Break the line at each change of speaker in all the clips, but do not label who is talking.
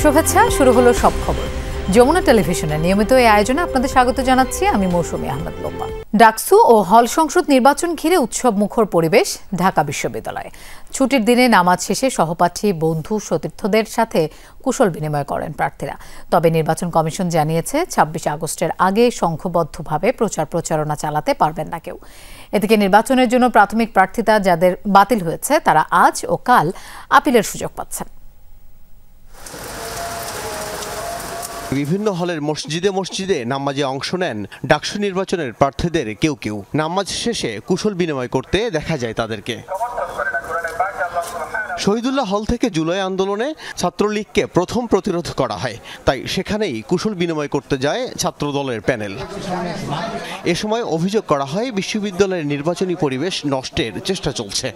শুভেচ্ছা, শুরু হলো সব খবর। যমুনা টেলিভিশনের নিয়মিত এই আয়োজনে আপনাদের স্বাগত জানাচ্ছি আমি মৌসুমী আহমেদ লোপা। ডাকসু ও হল সংসদ নির্বাচন ঘিরে উৎসব মুখর পরিবেশ ঢাকা বিশ্ববিদ্যালয়ে। ছুটির দিনে নামাজ শেষে সহপাঠী, বন্ধু, সতীর্থদের সাথে কুশল বিনিময় করেন প্রার্থীরা। তবে নির্বাচন কমিশন জানিয়েছে ২৬ আগস্টের আগে সংঘবদ্ধভাবে প্রচারণা চালাতে পারবেন না কেউ। এদিকে নির্বাচনের জন্য প্রাথমিক প্রার্থিতা যাদের বাতিল হয়েছে তারা আজ ও কাল আপিলের সুযোগ পাচ্ছেন।
বিভিন্ন হলের মসজিদে নামাজে অংশ নেন ডাকসু নির্বাচনের প্রার্থীদের কেউ নামাজ শেষে কুশল বিনিময় করতে দেখা যায় তাদেরকে। শহীদুল্লাহ হল থেকে জুলাই আন্দোলনে ছাত্রলীগকে প্রথম প্রতিরোধ করা হয়, তাই সেখানেই কুশল বিনিময় করতে যায় ছাত্রদলের প্যানেল। এ সময় অভিযোগ করা হয় বিশ্ববিদ্যালয়ের নির্বাচনী পরিবেশ নষ্টের চেষ্টা চলছে।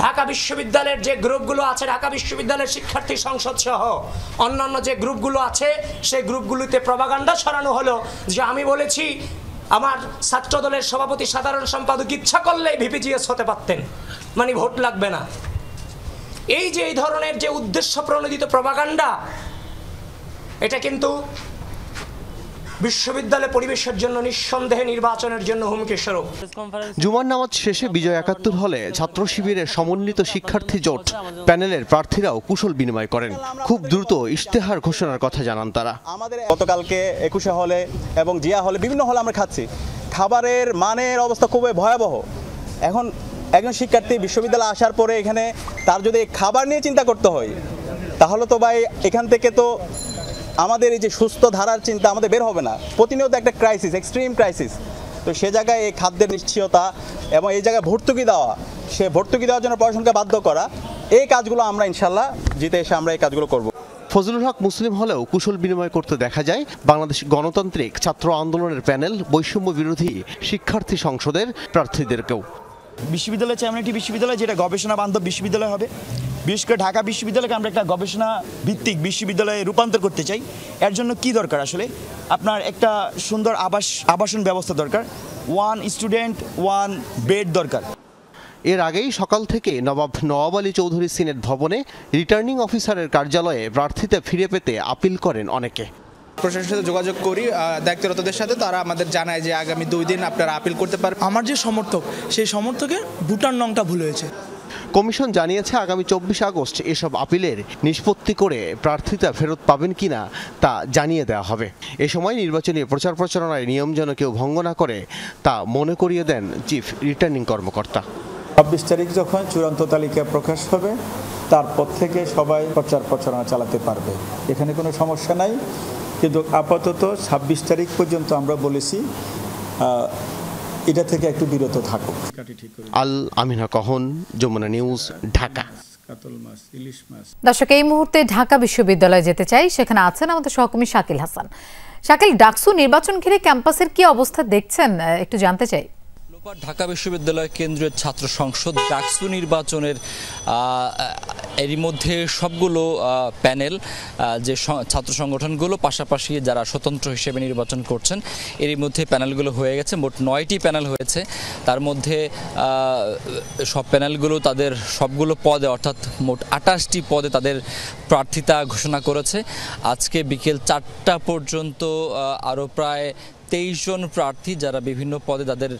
ঢাকা বিশ্ববিদ্যালয়ের যে গ্রুপগুলো আছে, ঢাকা বিশ্ববিদ্যালয়ের শিক্ষার্থী সংসদ সহ অন্যান্য যে গ্রুপগুলো আছে, সেই গ্রুপগুলোতে প্রপাগান্ডা ছড়ানো হলো যে আমি বলেছি আমার ছাত্রদলের সভাপতি, সাধারণ সম্পাদক ইচ্ছা করলেই ভিপিজিএস হতে পারতেন, মানে ভোট লাগবে না। এই যে এই ধরনের যে উদ্দেশ্য প্রণোদিত প্রপাগান্ডা, এটা কিন্তু বিশ্ববিদ্যালয় পরিবেশের জন্য নিঃসন্দেহে নির্বাচনের জন্য হুমকি স্বরূপ।
জুমার নামাজ শেষে বিজয় ৭১ হলে ছাত্র শিবিরের সমন্বিত শিক্ষার্থী জোট প্যানেলের প্রার্থীরাও কুশল বিনিময় করেন। খুব দ্রুত ইশতেহার ঘোষণার কথা জানান তারা।
আমাদের গতকালকে ২১ হলে এবং জিয়া হলে বিভিন্ন হলে আমরা খাচ্ছি, খাবারের মানের অবস্থা খুবই ভয়াবহ। এখন একজন শিক্ষার্থী বিশ্ববিদ্যালয়ে আসার পরে এখানে তার যদি খাবার নিয়ে চিন্তা করতে হয়, তাহলে তো ভাই এখান থেকে তো আমাদের এই যে সুস্থ ধারার চিন্তা আমাদের বের হবে না। প্রতিনিয়ত একটা ক্রাইসিস, এক্সট্রিম ক্রাইসিস। তো সে জায়গায় এই খাদ্যের নিশ্চয়তা এবং এই জায়গায় ভর্তুকি দেওয়া, সে ভর্তুকি দেওয়ার জন্য পড়াশোনাকে বাধ্য করা, এই কাজগুলো আমরা ইনশাল্লাহ জিতে এসে আমরা এই কাজগুলো করব।
ফজলুল হক মুসলিম হলেও কুশল বিনিময় করতে দেখা যায় বাংলাদেশ গণতান্ত্রিক ছাত্র আন্দোলনের প্যানেল, বৈষম্য বিরোধী শিক্ষার্থী সংসদের প্রার্থীদেরকেও।
বিশ্ববিদ্যালয় চাই এমন একটি বিশ্ববিদ্যালয় যেটা গবেষণা বান্ধব বিশ্ববিদ্যালয় হবে। বিশেষ করে ঢাকা বিশ্ববিদ্যালয়কে আমরা একটা গবেষণা ভিত্তিক বিশ্ববিদ্যালয়ে রূপান্তর করতে চাই। এর জন্য কি দরকার? আসলে আপনার একটা সুন্দর আবাসন ব্যবস্থা দরকার, 1 স্টুডেন্ট 1 বেড দরকার।
এর আগেই সকাল থেকে নওয়াব আলী চৌধুরী সিনেট ভবনে রিটার্নিং অফিসারের কার্যালয়ে প্রার্থীতা ফিরে পেতে আপিল করেন অনেকে।
প্রশাসনের সাথে যোগাযোগ করি, দায়িত্বরতদের সাথে, তারা আমাদের জানায় যে আগামী 2 দিন আপনারা আপিল করতে পারবেন।
আমার যে সমর্থক, সেই সমর্থকের ভোটার নংটা ভুল হয়েছে।
কমিশন জানিয়েছে আগামী ২৪ আগস্ট এসব আপিলের নিষ্পত্তি করে প্রার্থিতা ফেরত পাবেন কিনা তা জানিয়ে দেওয়া হবে। এ সময় নির্বাচনী প্রচারণায় নিয়ম যেন কেউ ভঙ্গ না করে তা মনে করিয়ে দেন চিফ রিটার্নিং কর্মকর্তা।
২৬ তারিখ যখন চূড়ান্ত তালিকা প্রকাশ হবে, তারপর থেকে সবাই প্রচারণা চালাতে পারবে, এখানে কোনো সমস্যা নাই। কিন্তু আপাতত ২৬ তারিখ পর্যন্ত আমরা বলেছি এটা থেকে একটু বিরত থাকুক।
আল আমিনা কহন, যমুনা নিউজ, ঢাকা।
দর্শক, এই মুহূর্তে ঢাকা বিশ্ববিদ্যালয়ে যেতে চাই, সেখানে আছেন আমাদের সহকর্মী শাকিল হাসান। শাকিল, ডাকসু নির্বাচন ঘিরে ক্যাম্পাসের কি অবস্থা দেখছেন একটু জানতে চাই।
ঢাকা বিশ্ববিদ্যালয় কেন্দ্রীয় ছাত্র সংসদ ডাকসু নির্বাচনের এরই মধ্যে সবগুলো প্যানেল, যে ছাত্র সংগঠনগুলো পাশাপাশি যারা স্বতন্ত্র হিসেবে নির্বাচন করছেন, এরই মধ্যে প্যানেলগুলো হয়ে গেছে। মোট 9টি প্যানেল হয়েছে। তার মধ্যে সব প্যানেলগুলো তাদের সবগুলো পদে, অর্থাৎ মোট 28টি পদে তাদের প্রার্থিতা ঘোষণা করেছে। আজকে বিকেল 4টা পর্যন্ত আরও প্রায় 23 জন প্রার্থী যারা বিভিন্ন পদে তাদের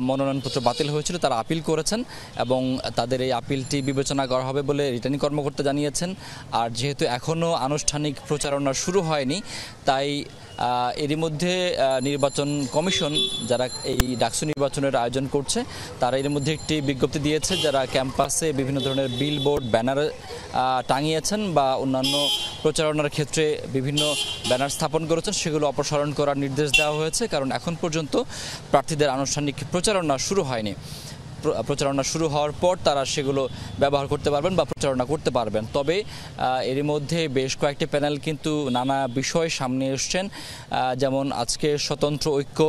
মনোনয়নপত্র বাতিল হয়েছিল তারা আপিল করেছেন এবং তাদের এই আপিলটি বিবেচনা করা হবে বলে রিটার্নিং কর্মকর্তা জানিয়েছেন। আর যেহেতু এখনও আনুষ্ঠানিক প্রচারণা শুরু হয়নি, তাই এরই মধ্যে নির্বাচন কমিশন যারা এই ডাকসু নির্বাচনের আয়োজন করছে তারা এর মধ্যে একটি বিজ্ঞপ্তি দিয়েছে, যারা ক্যাম্পাসে বিভিন্ন ধরনের বিলবোর্ড, ব্যানার টাঙিয়েছেন বা অন্যান্য প্রচারণার ক্ষেত্রে বিভিন্ন ব্যানার স্থাপন করেছেন, সেগুলো অপসারণ করার নির্দেশ দেওয়া হয়েছে। কারণ এখন পর্যন্ত প্রার্থীদের আনুষ্ঠানিক প্রচারণা শুরু হয়নি। প্রচারণা শুরু হওয়ার পর তারা সেগুলো ব্যবহার করতে পারবেন বা প্রচারণা করতে পারবেন। তবে এরই মধ্যে বেশ কয়েকটি প্যানেল কিন্তু নানা বিষয় সামনে এসছেন, যেমন আজকে স্বতন্ত্র ঐক্য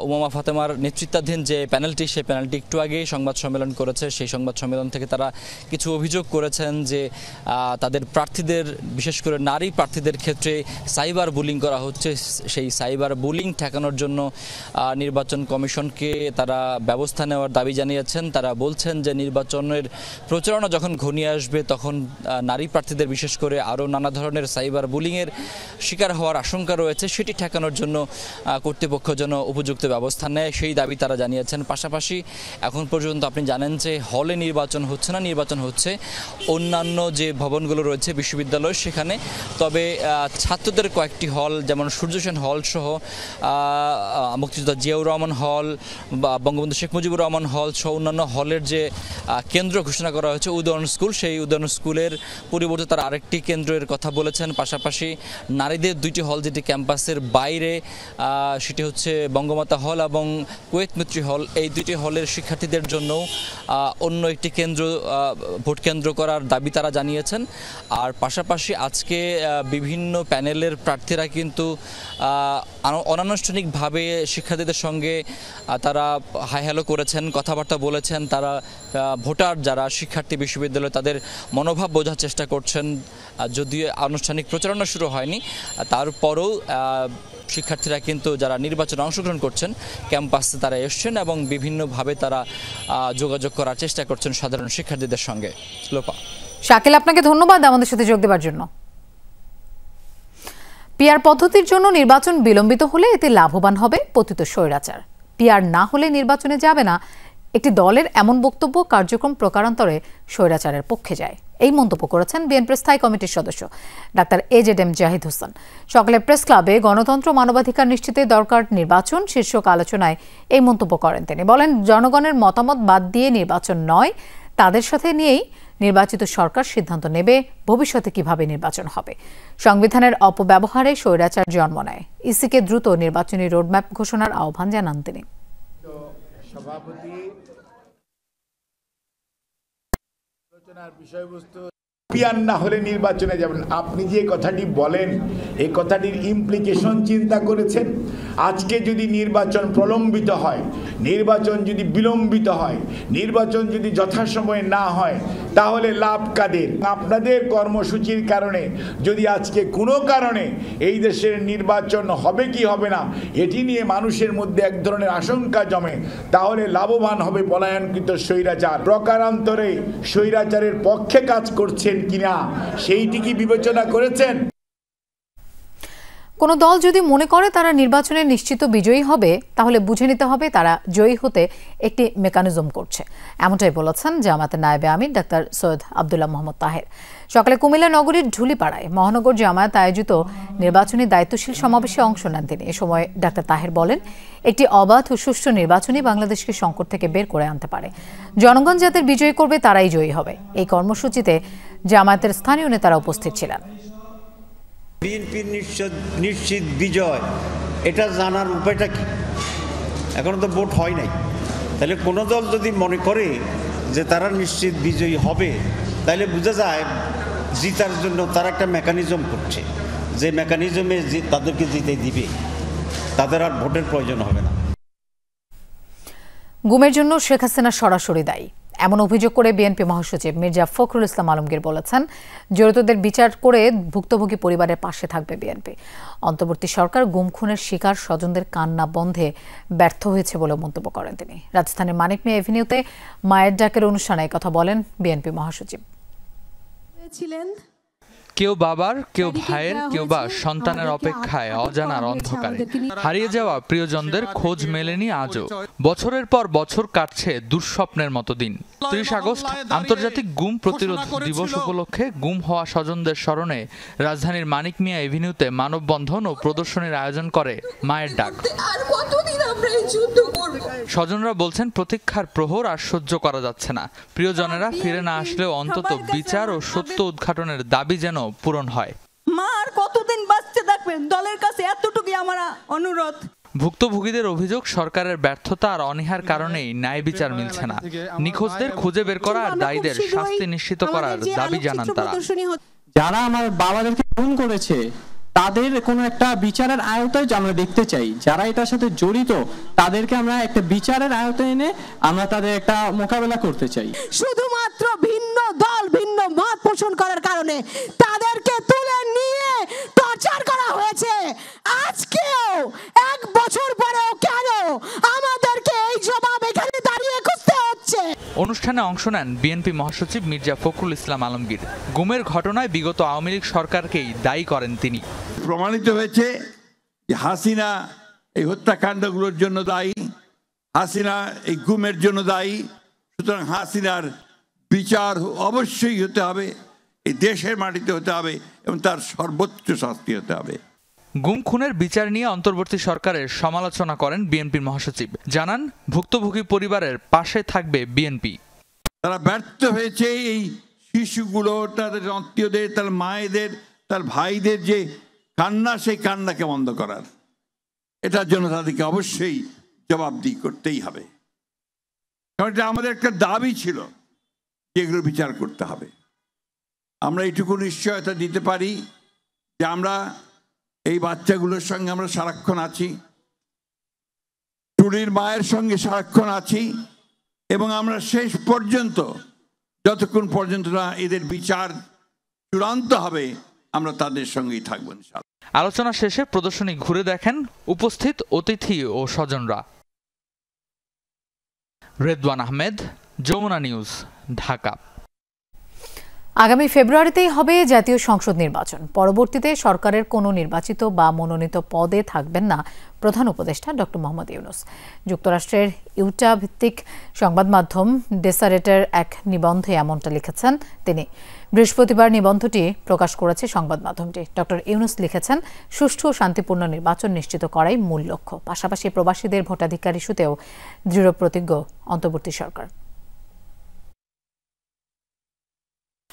উমামা ফাতেমার নেতৃত্বাধীন যে প্যানেলটি, সেই প্যানেলটি একটু আগেই সংবাদ সম্মেলন করেছে। সেই সংবাদ সম্মেলন থেকে তারা কিছু অভিযোগ করেছেন যে তাদের প্রার্থীদের, বিশেষ করে নারী প্রার্থীদের ক্ষেত্রে সাইবার বুলিং করা হচ্ছে। সেই সাইবার বুলিং ঠেকানোর জন্য নির্বাচন কমিশনকে তারা ব্যবস্থা নেওয়ার দাবি জানিয়ে জানিয়েছেন। তারা বলছেন যে নির্বাচনের প্রচারণা যখন ঘনিয়ে আসবে তখন নারী প্রার্থীদের বিশেষ করে আরও নানা ধরনের সাইবার বুলিংয়ের শিকার হওয়ার আশঙ্কা রয়েছে, সেটি ঠেকানোর জন্য কর্তৃপক্ষ যেন উপযুক্ত ব্যবস্থা নেয় সেই দাবি তারা জানিয়েছেন। পাশাপাশি এখন পর্যন্ত আপনি জানেন যে হলে নির্বাচন হচ্ছে না, নির্বাচন হচ্ছে অন্যান্য যে ভবনগুলো রয়েছে বিশ্ববিদ্যালয় সেখানে। তবে ছাত্রদের কয়েকটি হল যেমন সূর্য সেন হল সহ মুক্তিযোদ্ধা জিয়াউর রহমান হল বা বঙ্গবন্ধু শেখ মুজিবুর রহমান হল সহ অন্যান্য হলের যে কেন্দ্র ঘোষণা করা হয়েছে উদয়ন স্কুল, সেই উদয়ন স্কুলের পরিবর্তে তারা আরেকটি কেন্দ্রের কথা বলেছেন। পাশাপাশি নারীদের দুইটি হল যেটি ক্যাম্পাসের বাইরে, সেটি হচ্ছে বঙ্গমাতা হল এবং কুয়েত মিত্রি হল, এই দুইটি হলের শিক্ষার্থীদের জন্য অন্য একটি কেন্দ্র ভোট কেন্দ্র করার দাবি তারা জানিয়েছেন। আর পাশাপাশি আজকে বিভিন্ন প্যানেলের প্রার্থীরা কিন্তু অনানুষ্ঠানিকভাবে শিক্ষার্থীদের সঙ্গে তারা হাই হ্যালো করেছেন, কথাবার্তা বলেছেন। তারা ভোটার যারা শিক্ষার্থী বিশ্ববিদ্যালয়ে তাদের মনোভাব বোঝার চেষ্টা করছেন। যদিও আনুষ্ঠানিক প্রচারণা শুরু হয়নি, তারপরও শিক্ষার্থীরা কিন্তু যারা নির্বাচনে অংশগ্রহণ করছেন ক্যাম্পাসে তারা এসছেন এবং বিভিন্নভাবে তারা যোগাযোগ করার চেষ্টা করছেন সাধারণ শিক্ষার্থীদের সঙ্গে। লোপা।
শাকিল, আপনাকে ধন্যবাদ আমাদের সাথে যোগ দেওয়ার জন্য। পিআর পদ্ধতির জন্য নির্বাচন বিলম্বিত হলে এতে লাভবান হবে পতিত স্বৈরাচার। পিআর না হলে নির্বাচনে যাবে না, একটি দলের এমন বক্তব্য কার্যক্রম প্রকারান্তরে স্বৈরাচারের পক্ষে যায়। এই মন্তব্য করেছেন বিএনপির স্থায়ী কমিটির সদস্য ডাক্তার এজেডএম জাহিদ হোসেন। সকালে প্রেস ক্লাবে গণতন্ত্র মানবাধিকার নিশ্চিতে দরকার নির্বাচন শীর্ষক আলোচনায় এই মন্তব্য করেন তিনি। বলেন, জনগণের মতামত বাদ দিয়ে নির্বাচন নয়, তাদের সাথে নিয়েই নির্বাচিত সরকার সিদ্ধান্ত নেবে ভবিষ্যতে কিভাবে নির্বাচন হবে। সংবিধানের অপব্যবহারে স্বৈরাচার জন্ম নেয়। ইসিকে দ্রুত নির্বাচনী রোডম্যাপ ঘোষণার আহ্বান জানান তিনি।
বিষয়বস্তু পিয়ার না হলে নির্বাচনে যাবেন। আপনি যে কথাটি বলেন এই কথাটির ইমপ্লিকেশন চিন্তা করেছেন? আজকে যদি নির্বাচন প্রলম্বিত হয়, নির্বাচন যদি বিলম্বিত হয়, নির্বাচন যদি যথাসময়ে না হয়, তাহলে লাভ কাদের? আপনাদের কর্মসূচির কারণে যদি আজকে কোনো কারণে এই দেশের নির্বাচন হবে কি হবে না এটি নিয়ে মানুষের মধ্যে এক ধরনের আশঙ্কা জমে, তাহলে লাভবান হবে পলায়নকৃত স্বৈরাচার। প্রকারান্তরে স্বৈরাচারের পক্ষে কাজ করছেন কিনা সেইটি কি বিবেচনা করেছেন?
কোনো দল যদি মনে করে তারা নির্বাচনে নিশ্চিত বিজয়ী হবে, তাহলে বুঝে নিতে হবে তারা জয়ী হতে একটি মেকানিজম করছে। এমনটাই বলেছেন জামায়াতের নায়েবে আমির ডাক্তার সৈয়দ আব্দুল্লাহ মোহাম্মদ তাহের। সকালে কুমিল্লা নগরীর ঢুলিপাড়ায় মহানগর জামায়াত আয়োজিত নির্বাচনী দায়িত্বশীল সমাবেশে অংশ নেন তিনি। এ সময় ডাক্তার তাহের বলেন, একটি অবাধ ও সুষ্ঠু নির্বাচনই বাংলাদেশকে সংকট থেকে বের করে আনতে পারে। জনগণ যাদের বিজয়ী করবে তারাই জয়ী হবে। এই কর্মসূচিতে জামায়াতের স্থানীয় নেতারা উপস্থিত ছিলেন।
বিএনপির নিশ্চিত বিজয়, এটা জানার উপায়টা কি? এখনো তো ভোট হয় নাই। তাহলে কোনো দল যদি মনে করে যে তারা নিশ্চিত বিজয়ী হবে, তাহলে বোঝা যায় জিতার জন্য তারা একটা মেকানিজম করছে, যে মেকানিজমে তাদেরকে জিতে দিবে, তাদের আর ভোটের প্রয়োজন হবে না।
গুমের জন্য শেখ হাসিনা সরাসরি দায়ী এমন অভিযোগ করে বিএনপি মহাসচিব মির্জা ফখরুল ইসলাম আলমগীর বলেছেন, জড়িতদের বিচার করে ভুক্তভোগী পরিবারের পাশে থাকবে বিএনপি। অন্তর্বর্তী সরকার গুম খুনের শিকার স্বজনদের কান্না বন্ধে ব্যর্থ হয়েছে বলে মন্তব্য করেন তিনি। রাজধানীর মানিক মিয়া এভিনিউতে মায়ের ডাকের অনুষ্ঠানে কথা বলেন বিএনপি মহাসচিব।
কেউ বাবার, কেউ ভাইয়ের, কেউ বা সন্তানের অপেক্ষায় অজানার অন্ধকারে হারিয়ে যাওয়া প্রিয়জনদের খোঁজ মেলেনি আজও। বছরের পর বছর কাটছে দুঃস্বপ্নের মতো দিন। ৩০ আগস্ট আন্তর্জাতিক গুম প্রতিরোধ দিবস উপলক্ষে গুম হওয়া স্বজনদের স্মরণে রাজধানীর মানিক মিয়া এভিনিউতে মানববন্ধন ও প্রদর্শনীর আয়োজন করে মায়ের ডাক। স্বজনরা বলছেন, প্রতীক্ষার প্রহর আর সহ্য করা যাচ্ছে না। প্রিয়জনেরা ফিরে না আসলেও অন্তত বিচার ও সত্য উদ্ঘাটনের দাবি যেন পূরণ হয়।
মা আর কতদিন বাঁচতে থাকবেন, দলের কাছে এতটুকুই আমার অনুরোধ।
ভুক্তভোগীদের অভিযোগ, সরকারের ব্যর্থতা আর অনীহার কারণেই ন্যায় বিচার মিলছে না। নিখোঁজদের খুঁজে বের করা আর দায়ীদের শাস্তি নিশ্চিত করার দাবি জানান তারা।
যারা আমার বাবাদেরকে খুন করেছে তাদের কোনো একটা বিচারের আওতায় আমরা দেখতে চাই। যারা এটার সাথে জড়িত তাদেরকে আমরা একটা বিচারের আওতায় এনে আমরা তাদের একটা মোকাবেলা করতে চাই।
শুধুমাত্র ভিন্ন দল ভিন্ন মত পোষণ করার কারণে তাদেরকে তুলে নিয়ে টর্চার করা হয়েছে। আজকেও 1 বছর পরেও কেন আমাদেরকে এই জবাব এখানে দাঁড়িয়ে খুঁজতে হচ্ছে?
অনুষ্ঠানে অংশ নেন বিএনপি মহাসচিব মির্জা ফখরুল ইসলাম আলমগীর। গুমের ঘটনায় বিগত আওয়ামী লীগ সরকারকেই দায়ী করেন তিনি।
প্রমাণিত হয়েছে যে হাসিনা এই হত্যাকাণ্ডগুলোর জন্য দায়ী, হাসিনা এই গুমের জন্য দায়ী। সুতরাং হাসিনার বিচার অবশ্যই হতে হবে, এই দেশের মাটিতে হতে হবে এবং তার সর্বোচ্চ শাস্তি হতে হবে।
গুম খুনের বিচার নিয়ে অন্তর্বর্তী সরকারের সমালোচনা করেন বিএনপির মহাসচিব। জানান, ভুক্তভোগী পরিবারের পাশে থাকবে বিএনপি।
তারা ব্যর্থ হয়েছে এই শিশুগুলো, তাদের আত্মীয়দের, তার মায়েদের, তার ভাইদের যে কান্না, সেই কান্নাকে বন্ধ করার, এটার জন্য তাদেরকে অবশ্যই জবাবদিহি করতেই হবে। কারণ এটা আমাদের একটা দাবি ছিল যে এগুলো বিচার করতে হবে। আমরা এইটুকু নিশ্চয়তা দিতে পারি যে আমরা এই বাচ্চাগুলোর সঙ্গে আমরা সারাক্ষণ আছি, টুলির মায়ের সঙ্গে সারাক্ষণ আছি, এবং আমরা শেষ পর্যন্ত, যতক্ষণ পর্যন্ত না এদের বিচার চূড়ান্ত হবে, আমরা তাদের সঙ্গেই থাকবো ইনশাআল্লাহ।
আলোচনা শেষে প্রদর্শনী ঘুরে দেখেন উপস্থিত অতিথি ও স্বজনরা। রেদওয়ান আহমেদ, যমুনা নিউজ, ঢাকা।
আগামী ফেব্রুয়ারিতেই হবে জাতীয় সংসদ নির্বাচন। পরবর্তীতে সরকারের কোনো নির্বাচিত বা মনোনীত পদে থাকবেন না প্রধান উপদেষ্টা ডক্টর মোহাম্মদ ইউনূস। যুক্তরাষ্ট্রের ইউটা ভিত্তিক সংবাদ মাধ্যম ডেসারেটের এক নিবন্ধে এমনটা লিখেছেন তিনি। বৃহস্পতিবার নিবন্ধটি প্রকাশ করেছে সংবাদ মাধ্যমটি। ডক্টর ইউনূস লিখেছেন, সুষ্ঠু ও শান্তিপূর্ণ নির্বাচন নিশ্চিত করাই মূল লক্ষ্য। পাশাপাশি প্রবাসীদের ভোটাধিকার ইস্যুতেও দৃঢ় প্রতিজ্ঞ অন্তর্বর্তী সরকার।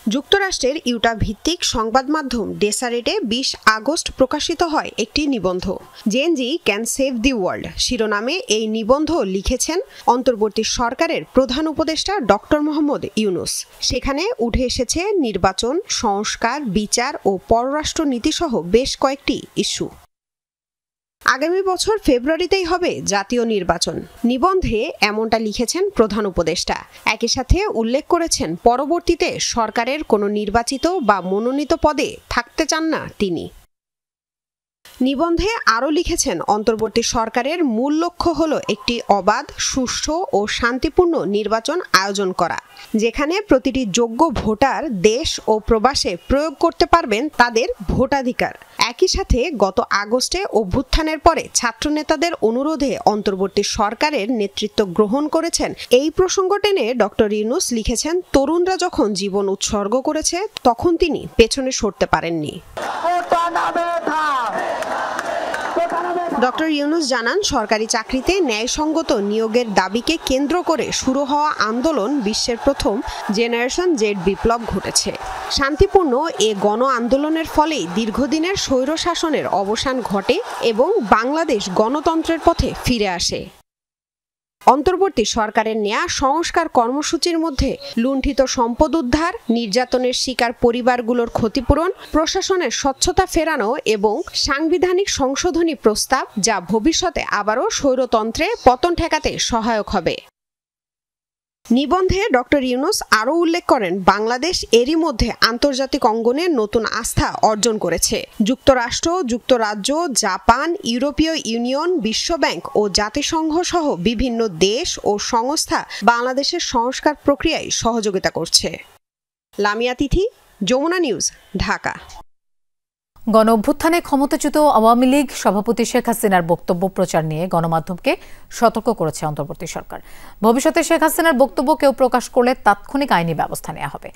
যুক্তরাষ্ট্রের ইউটা ভিত্তিক সংবাদ মাধ্যম ডেসারেটে ২০ আগস্ট প্রকাশিত হয় একটি নিবন্ধ। Gen Z can save the world শিরোনামে এই নিবন্ধ লিখেছেন অন্তর্বর্তী সরকারের প্রধান উপদেষ্টা ডক্টর মোহাম্মদ ইউনূস। সেখানে উঠে এসেছে নির্বাচন, সংস্কার, বিচার ও পররাষ্ট্র নীতিসহ বেশ কয়েকটি ইস্যু। আগামী বছর ফেব্রুয়ারিতেই হবে জাতীয় নির্বাচন। নিবন্ধে এমনটা লিখেছেন প্রধান উপদেষ্টা। একই সাথে উল্লেখ করেছেন, পরবর্তীতে সরকারের কোনো নির্বাচিত বা মনোনীত পদে থাকতে চান না তিনি। নিবন্ধে আরও লিখেছেন, অন্তর্বর্তী সরকারের মূল লক্ষ্য হলো একটি অবাধ, সুষ্ঠু ও শান্তিপূর্ণ নির্বাচন আয়োজন করা, যেখানে প্রতিটি যোগ্য ভোটার দেশ ও প্রবাসে প্রয়োগ করতে পারবেন তাদের ভোটাধিকার। একই সাথে গত আগস্টে অভ্যুত্থানের পরে ছাত্রনেতাদের অনুরোধে অন্তর্বর্তী সরকারের নেতৃত্ব গ্রহণ করেছেন। এই প্রসঙ্গ টেনে ডক্টর ইউনূস লিখেছেন, তরুণরা যখন জীবন উৎসর্গ করেছে তখন তিনি পেছনে সরতে পারেননি। ডক্টর ইউনূস জানান, সরকারি চাকরিতে ন্যায়সঙ্গত নিয়োগের দাবিকে কেন্দ্র করে শুরু হওয়া আন্দোলন বিশ্বের প্রথম জেনারেশন জেড বিপ্লব ঘটেছে। শান্তিপূর্ণ এ গণ আন্দোলনের ফলেই দীর্ঘদিনের স্বৈরশাসনের অবসান ঘটে এবং বাংলাদেশ গণতন্ত্রের পথে ফিরে আসে। অন্তর্বর্তী সরকারের নেয়া সংস্কার কর্মসূচির মধ্যে লুণ্ঠিত সম্পদ উদ্ধার, নির্যাতনের শিকার পরিবারগুলোর ক্ষতিপূরণ, প্রশাসনের স্বচ্ছতা ফেরানো এবং সাংবিধানিক সংশোধনী প্রস্তাব, যা ভবিষ্যতে আবারও স্বৈরতন্ত্রে পতন ঠেকাতে সহায়ক হবে। নিবন্ধে ডক্টর ইউনূস আরও উল্লেখ করেন, বাংলাদেশ এরই মধ্যে আন্তর্জাতিক অঙ্গনে নতুন আস্থা অর্জন করেছে। যুক্তরাষ্ট্র, যুক্তরাজ্য, জাপান, ইউরোপীয় ইউনিয়ন, বিশ্বব্যাংক ও জাতিসংঘ সহ বিভিন্ন দেশ ও সংস্থা বাংলাদেশের সংস্কার প্রক্রিয়ায় সহযোগিতা করছে। লামিয়া তিথি, যমুনা নিউজ, ঢাকা।
গণ অভ্যুত্থানে ক্ষমতাচ্যুত আওয়ামী লীগ সভাপতি শেখ হাসিনার বক্তব্য প্রচার নিয়ে গণমাধ্যমকে সতর্ক করেছে অন্তর্বর্তী সরকার। ভবিষ্যতে শেখ হাসিনার বক্তব্য কেউ প্রকাশ করলে তাৎক্ষণিক আইনি ব্যবস্থা নেওয়া হবে।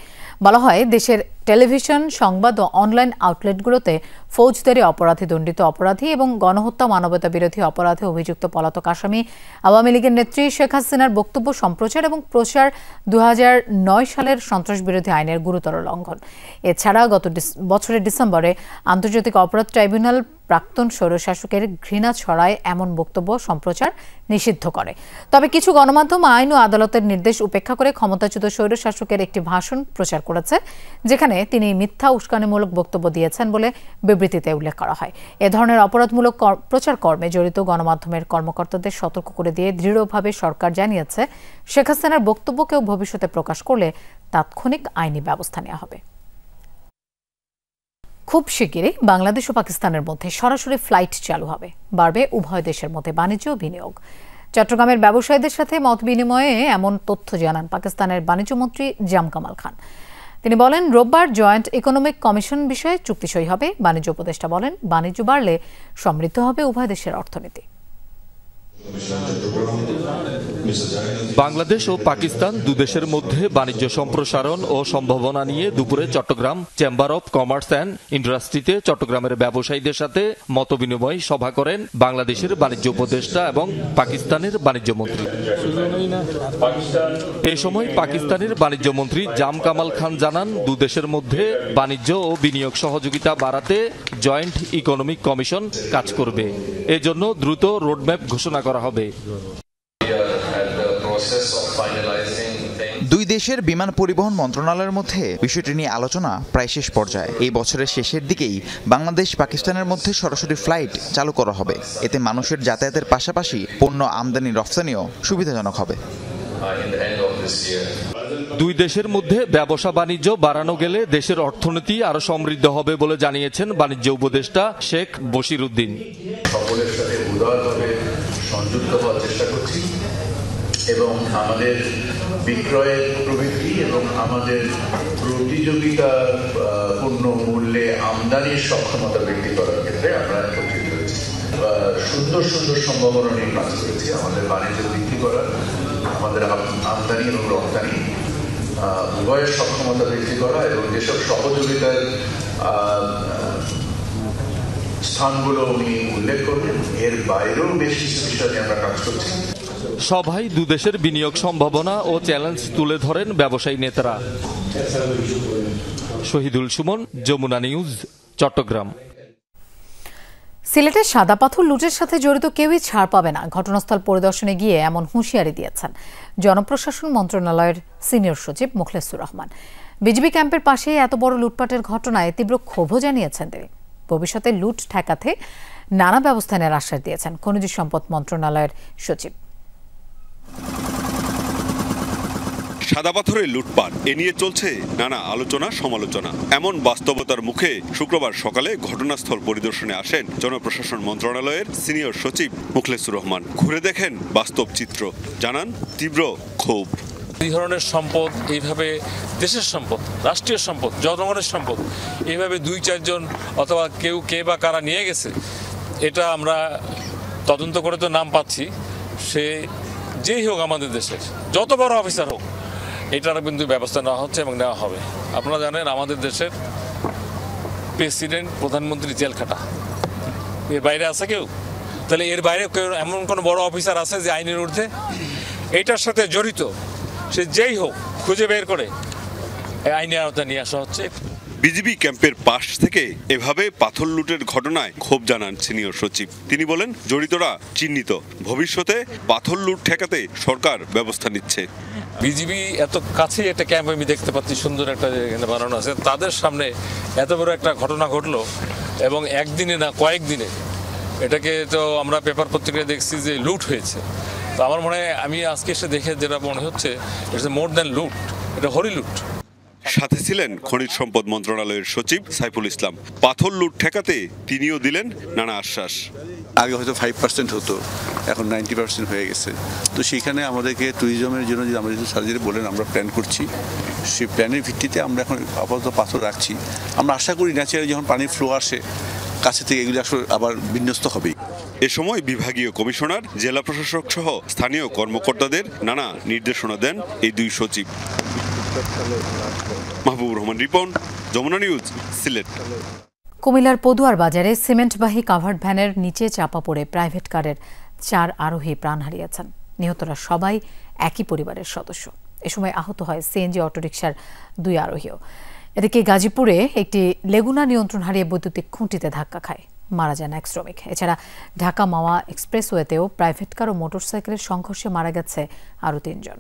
বলা হয়, দেশের টেলিভিশন, সংবাদ ও অনলাইন আউটলেটগুলোতে ফৌজদারি অপরাধে দণ্ডিত অপরাধী এবং গণহত্যা, মানবতা বিরোধী অপরাধে অভিযুক্ত পলাতক আসামি আওয়ামী লীগের নেত্রী শেখ হাসিনার বক্তব্য সম্প্রচার এবং প্রচার 2009 সালের সন্ত্রাস বিরোধী আইনের গুরুতর লঙ্ঘন। এছাড়া গত বছরের ডিসেম্বরে আন্তর্জাতিক অপরাধ ট্রাইব্যুনাল প্রাক্তন স্বৈরশাসকের ঘৃণা ছড়ায় এমন বক্তব্য সম্প্রচার নিষিদ্ধ করে। তবে কিছু গণমাধ্যম আইন ও আদালতের নির্দেশ উপেক্ষা করে ক্ষমতাচ্যুত স্বৈরশাসকের একটি ভাষণ প্রচার করেছে, যেখানে তিনি মিথ্যা উস্কানিমূলক বক্তব্য দিয়েছেন বলে বিবৃতিতে উল্লেখ করা হয়। এ ধরনের অপরাধমূলক প্রচার কর্মে জড়িত গণমাধ্যমের কর্মকর্তাদের সতর্ক করে দিয়ে দৃঢ়ভাবে সরকার জানিয়েছে, শেখ হাসিনার বক্তব্য কেউ ভবিষ্যতে প্রকাশ করলে তাৎক্ষণিক আইনি ব্যবস্থা নেওয়া হবে। খুব শিগগিরই বাংলাদেশ ও পাকিস্তানের মধ্যে সরাসরি ফ্লাইট চালু হবে। বাড়বে উভয় দেশের মধ্যে বাণিজ্য ও বিনিয়োগ। চট্টগ্রামের ব্যবসায়ীদের সাথে মত বিনিময়ে এমন তথ্য জানান পাকিস্তানের বাণিজ্যমন্ত্রী জাম কামাল খান। তিনি বলেন, রোববার জয়েন্ট ইকোনমিক কমিশন বিষয়ে চুক্তি সই হবে। বাণিজ্য উপদেষ্টা বলেন, বাণিজ্য বাড়লে সমৃদ্ধ হবে উভয় দেশের অর্থনীতি।
বাংলাদেশ ও পাকিস্তান দুদেশের মধ্যে বাণিজ্য সম্প্রসারণ ও সম্ভাবনা নিয়ে দুপুরে Chittagong chamber of commerce and ইন্ডাস্ট্রিতে চট্টগ্রামের ব্যবসায়ীদের সাথে মতবিনিময় সভা করেন বাংলাদেশের বাণিজ্য উপদেষ্টা এবং পাকিস্তানের বাণিজ্য মন্ত্রী। এ সময় পাকিস্তানের বাণিজ্য মন্ত্রী জাম কামাল খান জানান, দুদেশের মধ্যে বাণিজ্য ও বিনিয়োগ সহযোগিতা বাড়াতে জয়েন্ট ইকোনমিক কমিশন কাজ করবে। এজন্য দ্রুত রোডম্যাপ ঘোষণা করা হবে।
দুই দেশের বিমান পরিবহন মন্ত্রণালয়ের মধ্যে বিষয়টি নিয়ে আলোচনা প্রায় শেষ পর্যায়ে। এই বছরের শেষের দিকেই বাংলাদেশ পাকিস্তানের মধ্যে সরাসরি ফ্লাইট চালু করা হবে। এতে মানুষের যাতায়াতের পাশাপাশি পণ্য আমদানি রফতানিও সুবিধাজনক হবে।
দুই দেশের মধ্যে ব্যবসা বাণিজ্য বাড়ানো গেলে দেশের অর্থনীতি আরো সমৃদ্ধ হবে বলে জানিয়েছেন বাণিজ্য উপদেষ্টা শেখ বশির উদ্দিন।
সকলের সাথে উদারভাবে সংযুক্ত হওয়ার চেষ্টা করছি এবং আমাদের বিক্রয়ের প্রবৃদ্ধি এবং আমাদের প্রতিযোগিতাপূর্ণ মূল্যে আমদানির সক্ষমতা বৃদ্ধি করার ক্ষেত্রে আমরা একত্রিত হয়েছি। সুন্দর সুন্দর সম্ভাবনা নিয়ে কাজ করেছি আমাদের বাণিজ্য বৃদ্ধি করার, আমাদের আমদানি এবং রপ্তানি উভয়ের সক্ষমতা বৃদ্ধি করা এবং যেসব সহযোগিতার স্থানগুলো উনি উল্লেখ করবেন, এর বাইরেও বেশ কিছু বিষয় নিয়ে আমরা কাজ করছি।
সভায় দুদেশের বিনিয়োগ সম্ভাবনা ও চ্যালেঞ্জ তুলে ধরেন ব্যবসায়ী নেতারা। শহীদুল সুমন, যমুনা নিউজ, চট্টগ্রাম।
সিলেটে সাদা পাথর লুটের সাথে জড়িত কেউই ছাড় পাবে না, ঘটনাস্থল পরিদর্শনে গিয়ে এমন হুঁশিয়ারি দিয়েছেন জনপ্রশাসন মন্ত্রণালয়ের সিনিয়র সচিব মোখলেসুর রহমান। বিজিবি ক্যাম্পের পাশে এত বড় লুটপাটের ঘটনায় তীব্র ক্ষোভও জানিয়েছেন তিনি। ভবিষ্যতে লুট ঠেকাতে নানা ব্যবস্থা নেওয়ার আশ্বাস দিয়েছেন খনিজ সম্পদ মন্ত্রণালয়ের সচিব।
সাদা পাথরের লুটপাট এ নিয়ে চলছে নানা আলোচনা সমালোচনা। এমন বাস্তবতার মুখে শুক্রবার সকালে ঘটনাস্থল পরিদর্শনে আসেন জনপ্রশাসন মন্ত্রণালয়ের সিনিয়র সচিব মোখলেসুর রহমান। ঘুরে দেখেন বাস্তব চিত্র, জানান তীব্র ক্ষোভ।
এই ধরনের সম্পদ, এইভাবে দেশের সম্পদ, রাষ্ট্রীয় সম্পদ, জনগণের সম্পদ এইভাবে 2-4 জন অথবা কে বা কারা নিয়ে গেছে, এটা আমরা তদন্ত করে তো নাম পাচ্ছি। সে যেই হোক আমাদের দেশের যত বড় অফিসার হোক, এটার কিন্তু ব্যবস্থা নেওয়া হচ্ছে এবং নেওয়া হবে। আপনারা জানেন আমাদের দেশের প্রেসিডেন্ট, প্রধানমন্ত্রী জেল খাটা, এর বাইরে আছে কেউ? তাহলে এর বাইরে কেউ এমন কোনো বড় অফিসার আছে যে আইনের ঊর্ধ্বে? এটার সাথে জড়িত সে যেই হোক খুঁজে বের করে আইনের আওতায় নিয়ে আসা হচ্ছে।
বিজিবি ক্যাম্পের পাশ থেকে এভাবে পাথর লুটের ঘটনায় ক্ষোভ জানান সিনিয়র সচিব। তিনি বলেন, জড়িতরা চিহ্নিত, ভবিষ্যতে পাথর লুট ঠেকাতে সরকার ব্যবস্থা নিচ্ছে।
বিজিবি এত কাছে একটা ক্যাম্প আমি দেখতে পাচ্ছি, সুন্দর একটা এখানে বানানো আছে, তাদের সামনে এত বড় একটা ঘটনা ঘটলো এবং একদিনে না কয়েকদিনে এটাকে তো আমরা পেপার পত্রিকায় দেখছি যে লুট হয়েছে। তো আমার মনে হয়, আমি আজকে এসে দেখে যেটা মনে হচ্ছে, ইটস মোর দ্যান লুট, এটা হরি লুট।
সাথে ছিলেন খনিজ সম্পদ মন্ত্রণালয়ের সচিব সাইফুল ইসলাম। পাথর লুট ঠেকাতে তিনিও দিলেন নানা আশ্বাস।
আগে হয়তো 5% হতো, এখন 90% হয়ে গেছে। তো সেখানে আমাদেরকে ট্যুরিজমের জন্য যে আমরা যদি সার্জারি বলেন আমরা প্ল্যান করছি, সেই প্ল্যানের ভিত্তিতে আমরা এখন আপাতত পাথর রাখছি। আমরা আশা করি ন্যাচারালি যখন পানির ফ্লো আসে কাছে থেকে এগুলি আসলে আবার বিন্যস্ত হবে।
এ সময় বিভাগীয় কমিশনার, জেলা প্রশাসক সহ স্থানীয় কর্মকর্তাদের নানা নির্দেশনা দেন এই দুই সচিব। মাহবুবুর রহমান রিপন, যমুনা নিউজ, সিলেট।
কুমিল্লার পদুয়ার বাজারে সিমেন্টবাহী কাভার্ড ভ্যানের নিচে চাপা পড়ে প্রাইভেট কারের 4 আরোহী প্রাণ হারিয়েছেন। নিহতরা সবাই একই পরিবারের সদস্য। এ সময় আহত হয় সিএনজি অটোরিকশার 2 আরোহীও। এদিকে গাজীপুরে একটি লেগুনা নিয়ন্ত্রণ হারিয়ে বৈদ্যুতিক খুঁটিতে ধাক্কা খায়, মারা যান এক শ্রমিক। এছাড়া ঢাকা মাওয়া এক্সপ্রেসওয়েতেও প্রাইভেট কার ও মোটরসাইকেলের সংঘর্ষে মারা গেছে আরও 3 জন।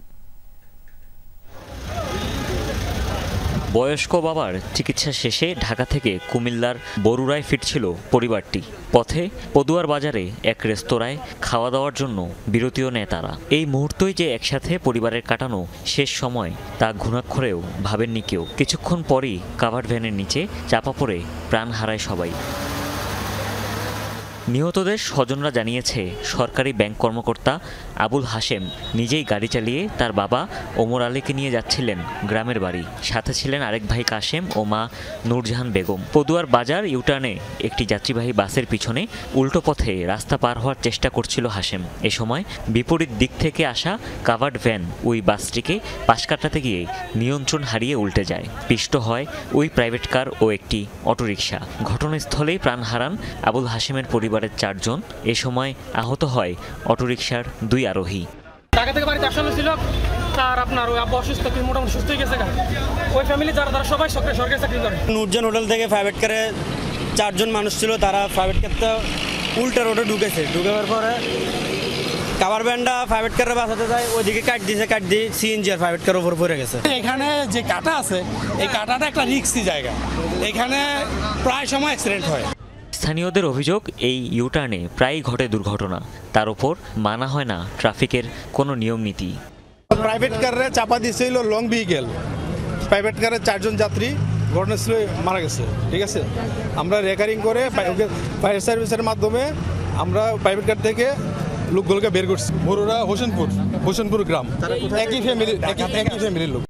বয়স্ক বাবার চিকিৎসা শেষে ঢাকা থেকে কুমিল্লার বরুড়ায় ফিরছিল পরিবারটি। পথে পদুয়ার বাজারে এক রেস্তোরাঁয় খাওয়া দাওয়ার জন্য বিরতিও নেয় তারা। এই মুহূর্তই যে একসাথে পরিবারের কাটানো শেষ সময় তা ঘুণাক্ষরেও ভাবেননি কেউ। কিছুক্ষণ পরই কাভার্ড ভ্যানের নিচে চাপা পড়ে প্রাণ হারায় সবাই। নিহতদের স্বজনরা জানিয়েছে, সরকারি ব্যাংক কর্মকর্তা আবুল হাশেম নিজেই গাড়ি চালিয়ে তার বাবা ওমর আলীকে নিয়ে যাচ্ছিলেন গ্রামের বাড়ি। সাথে ছিলেন আরেক ভাই কাশেম ও মা নূরজাহান বেগম। পদুয়ার বাজার ইউটার্নে একটি যাত্রীবাহী বাসের পিছনে উল্টো পথে রাস্তা পার হওয়ার চেষ্টা করছিল হাশেম। এ সময় বিপরীত দিক থেকে আসা কাভার্ড ভ্যান ওই বাসটিকে পাশ কাটাতে গিয়ে নিয়ন্ত্রণ হারিয়ে উল্টে যায়। পিষ্ট হয় ওই প্রাইভেট কার ও একটি অটোরিকশা। ঘটনাস্থলেই প্রাণ হারান আবুল হাশেমের পরিবারের 4 জন। এ সময় আহত হয় অটোরিকশার 2 আরোহী।
ঢাকা থেকে বাড়িতে আসানো ছিল, তার আপনার ওই আব্বু অসুস্থ, মোটামুটি সুস্থ হয়ে গেছে। ওই ফ্যামিলি যারা সবাই সরকারি চাকরি করে।
নূরজাহান হোটেল থেকে প্রাইভেট কারে 4 জন মানুষ ছিল, তারা প্রাইভেট কারটা উল্টা রোডে ঢুকেছে। ঢুকার পরে কাভার ভ্যানটা প্রাইভেট কারে বাঁচাতে যায়, ওইদিকে কাট দিয়ে সিএনজি আর প্রাইভেট কার উপর পড়ে গেছে।
এখানে যে কাটা আছে, এই কাটাটা একটা রিস্কি জায়গা, এখানে প্রায় সময় অ্যাক্সিডেন্ট হয়।
স্থানীয়দের অভিযোগ, এই ইউটার্নে প্রায়ই ঘটে দুর্ঘটনা। তার উপর মানা হয় না ট্রাফিকের কোনো নিয়ম নীতি।
প্রাইভেট কারে চাপা দিয়েছিল লং ভেহিকেল, প্রাইভেট কারে 4 জন যাত্রী ঘটনাস্থলে মারা গেছে। ঠিক আছে, আমরা রেকারিং করে ফায়ার সার্ভিসের মাধ্যমে আমরা প্রাইভেট কার থেকে লোকগুলোকে বের করছি। বড়ুরা হোসেনপুর গ্রাম, একই ফ্যামিলির লোক।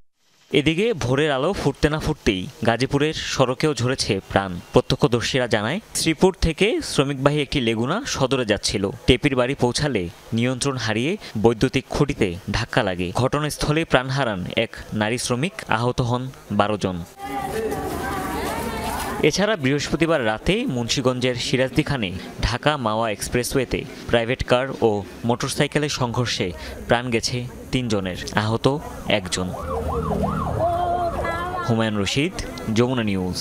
এদিকে ভোরের আলো ফুটতে না ফুটতেই গাজীপুরের সড়কেও ঝরেছে প্রাণ। প্রত্যক্ষদর্শীরা জানায়, শ্রীপুর থেকে শ্রমিকবাহী একটি লেগুনা সদরে যাচ্ছিল। টেপির বাড়ি পৌঁছালে নিয়ন্ত্রণ হারিয়ে বৈদ্যুতিক খুঁটিতে ধাক্কা লাগে। ঘটনাস্থলে প্রাণ হারান এক নারী শ্রমিক, আহত হন 12 জন। এছাড়া বৃহস্পতিবার রাতে মুন্সিগঞ্জের সিরাজদিখানে ঢাকা মাওয়া এক্সপ্রেসওয়েতে প্রাইভেট কার ও মোটরসাইকেলের সংঘর্ষে প্রাণ গেছে 3 জনের, আহত 1 জন। হুমায়ুন রশিদ, যমুনা নিউজ।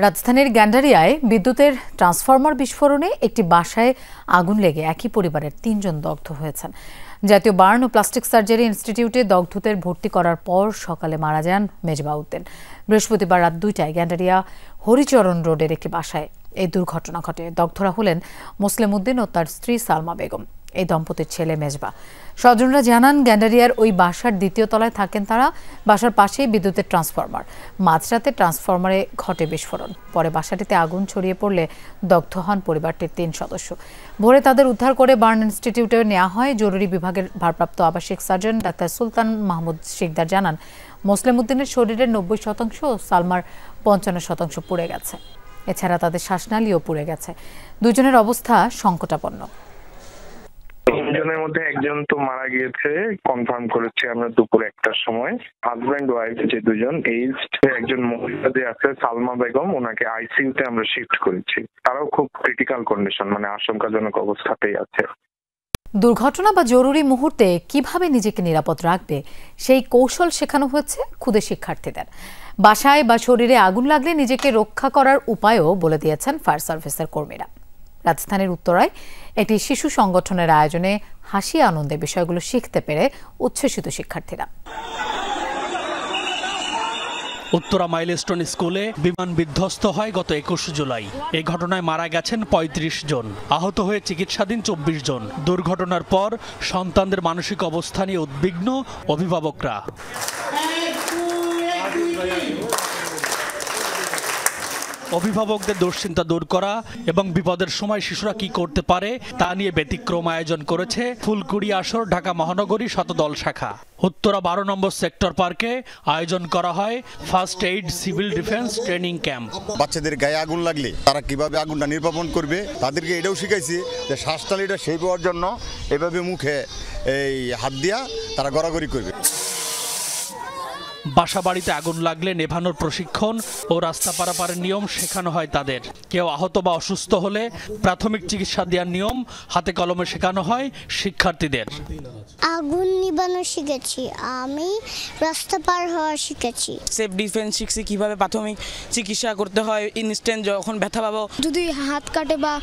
রাজধানীর গ্যান্ডারিয়ায় বিদ্যুতের ট্রান্সফরমার বিস্ফোরণে একটি বাসায় আগুন লেগে একই পরিবারের 3 জন দগ্ধ হয়েছেন। জাতীয় বার্ন ও প্লাস্টিক সার্জারি ইনস্টিটিউটে দগ্ধদের ভর্তি করার পর সকালে মারা যান মেজবাউদ্দিন। বৃহস্পতিবার রাত 2টায় গ্যান্ডারিয়া হরিচরণ রোডের একটি বাসায় এই দুর্ঘটনা ঘটে। দগ্ধরা হলেন মুসলিম উদ্দিন ও তার স্ত্রী সালমা বেগম। এই দম্পতির ছেলে মেজবা। স্বজনরা জানান, গ্যান্ডারিয়ার ওই বাসার 2য় তলায় থাকেন তারা। বাসার পাশেই বিদ্যুতের ট্রান্সফরমার। মাঝরাতে ট্রান্সফরমারে ঘটে বিস্ফোরণ। পরে বাসাটিতে আগুন ছড়িয়ে পড়লে দগ্ধ হন পরিবারটির 3 সদস্য। ভোরে তাদের উদ্ধার করে বার্ন ইনস্টিটিউটে নেওয়া হয়। জরুরি বিভাগের ভারপ্রাপ্ত আবাসিক সার্জন ডাক্তার সুলতান মাহমুদ শিকদার জানান, মুসলিম উদ্দিনের শরীরের 90% ও সালমার 55% পুড়ে গেছে। এছাড়া তাদের শ্বাসনালীও পুড়ে গেছে। 2 জনের অবস্থা সংকটাপন্ন।
3 জনের মধ্যে 1 জন তো মারা গিয়েছে, কনফার্ম করেছি আমরা দুপুর 1টার সময়। হাজব্যান্ড ওয়াইফ যে 2 জন, এইজড একজন মহিলা যে আছে সালমা বেগম, ওনাকে আইসিইউতে আমরা শিফট করেছি। তারাও খুব ক্রিটিক্যাল কন্ডিশন, মানে আশঙ্কাজনক অবস্থাতেই আছে।
দুর্ঘটনা বা জরুরি মুহূর্তে কিভাবে নিজেকে নিরাপদ রাখবে সেই কৌশল শেখানো হয়েছে ক্ষুদে শিক্ষার্থীদের। বাসায় বা শরীরে আগুন লাগলে নিজেকে রক্ষা করার উপায়ও বলে দিয়েছেন ফায়ার সার্ভিসের কর্মীরা। রাজধানীর উত্তরায় একটি শিশু সংগঠনের আয়োজনে হাসি আনন্দে বিষয়গুলো শিখতে পেরে উচ্ছ্বসিত শিক্ষার্থীরা।
উত্তরা মাইলস্টোন স্কুলে বিমান বিধ্বস্ত হয় গত 21 জুলাই। এই ঘটনায় মারা গেছেন 35 জন, আহত হয়ে চিকিৎসাধীন 24 জন। দুর্ঘটনার পর সন্তানদের মানসিক অবস্থা নিয়ে উদ্বিগ্ন অভিভাবকরা। অভিভাবকদের দুশ্চিন্তা দূর করা এবং বিপদের সময় শিশুরা কি করতে পারে তা নিয়ে ব্যতিক্রম আয়োজন করেছে ফুলকুড়ি আসর ঢাকা মহানগরী শতদল শাখা। উত্তরা 12 নম্বর সেক্টর পার্কে আয়োজন করা হয় first aid civil defence training camp.
বাচ্চাদের গায়ে আগুন লাগলে তারা কিভাবে আগুনটা নির্বাপন করবে, তাদেরকে এটাও শিখাইছি যে শ্বাসনালীটা সেই পাওয়ার জন্য এভাবে মুখে এই হাত দিয়া তারা গড়াগড়ি করবে।
বাসা বাড়িতে আগুন লাগলে নেভানোর প্রশিক্ষণ ও রাস্তা পারাপারের নিয়ম শেখানো হয় তাদের। কেউ আহত বা অসুস্থ হলে প্রাথমিক চিকিৎসা দেওয়ার নিয়ম হাতে কলমে শেখানো হয় শিক্ষার্থীদের।
আগুন নিবানো শিখেছি, আমি রাস্তা পার হওয়া শিখেছি।
সেফ ডিফেন্স শিখছি, কিভাবে প্রাথমিক চিকিৎসা করতে হয়, ইনস্ট্যান্ট যখন ব্যথা পাবো,
যদি হাত কাটে বা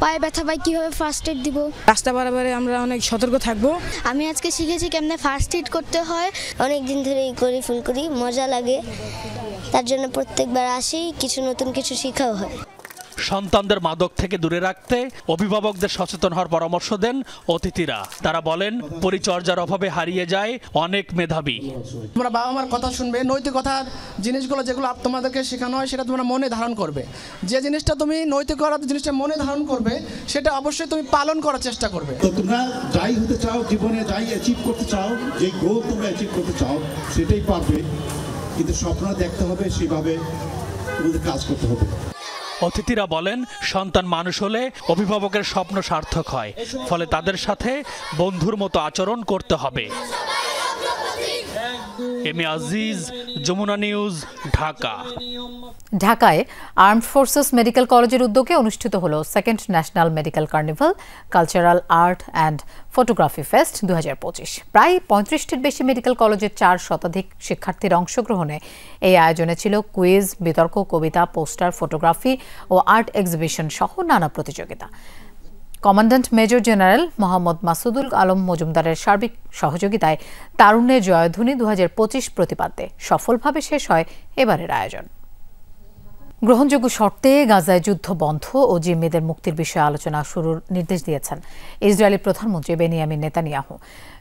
পায়ে ব্যথা পাই কিভাবে ফার্স্ট এড দিব।
রাস্তা পারাপারে আমরা অনেক সতর্ক থাকবো।
আমি আজকে শিখেছি কেমনে ফার্স্ট এড করতে হয়। অনেকদিন ধরে করি, ফুল করি, মজা লাগে, তার জন্য প্রত্যেকবার আসি, কিছু নতুন কিছু শেখাও হয়।
সন্তানদের মাদক থেকে দূরে রাখতে অভিভাবকদের সচেতন হওয়ার পরামর্শ দেন অতিথিরা। তারা বলেন, পরিচর্যার অভাবে হারিয়ে যায় অনেক মেধাবী।
তোমরা বাবা মার কথা শুনবে, নৈতিকতার জিনিসগুলো যেগুলো তোমাদেরকে শেখানো হয় সেটা তোমরা মনে ধারণ করবে। যে জিনিসটা তুমি নৈতিকতার জিনিসটা মনে ধারণ করবে সেটা অবশ্যই তুমি পালন করার চেষ্টা করবে।
তো তোমরা যাই হতে চাও, জীবনে যাই অ্যাচিভ করতে চাও, যে গোল তোমরা অ্যাচিভ করতে চাও সেটাই পারবে, কিন্তু স্বপ্ন দেখতে হবে, সেভাবে তোমাদের কাজ করতে হবে।
অতিথিরা বলেন, সন্তান মানুষ হলে অভিভাবকের স্বপ্ন সার্থক হয়, ফলে তাদের সাথে বন্ধুর মতো আচরণ করতে হবে। এমি আজিজ, যমুনা নিউজ, ঢাকা।
ঢাকায় আর্মড ফোর্সেস মেডিকেল কলেজের উদ্যোগে অনুষ্ঠিত হলো second national medical carnival cultural art and photography fest 2025। প্রায় 35টির বেশি মেডিকেল কলেজের 4 শতাধিক শিক্ষার্থীর অংশগ্রহণে এই আয়োজনে ছিল কুইজ, বিতর্ক, কবিতা, পোস্টার, ফটোগ্রাফি ও আর্ট এক্সিবিশন সহ নানা প্রতিযোগিতা। Commandant major general Mohammad Masudul Alam মজুমদারের সার্বিক সহযোগিতায় তারুণ্যের জয়ধ্বনি 2025 প্রতিপাদ্যে সফলভাবে শেষ হয় এবারের আয়োজন। গ্রহণযোগ্য শর্তে গাজায় যুদ্ধ বন্ধ ও জিম্মিদের মুক্তির বিষয়ে আলোচনা শুরুর নির্দেশ দিয়েছেন ইসরায়েলি প্রধানমন্ত্রী বেনিয়ামিন নেতানিয়াহু।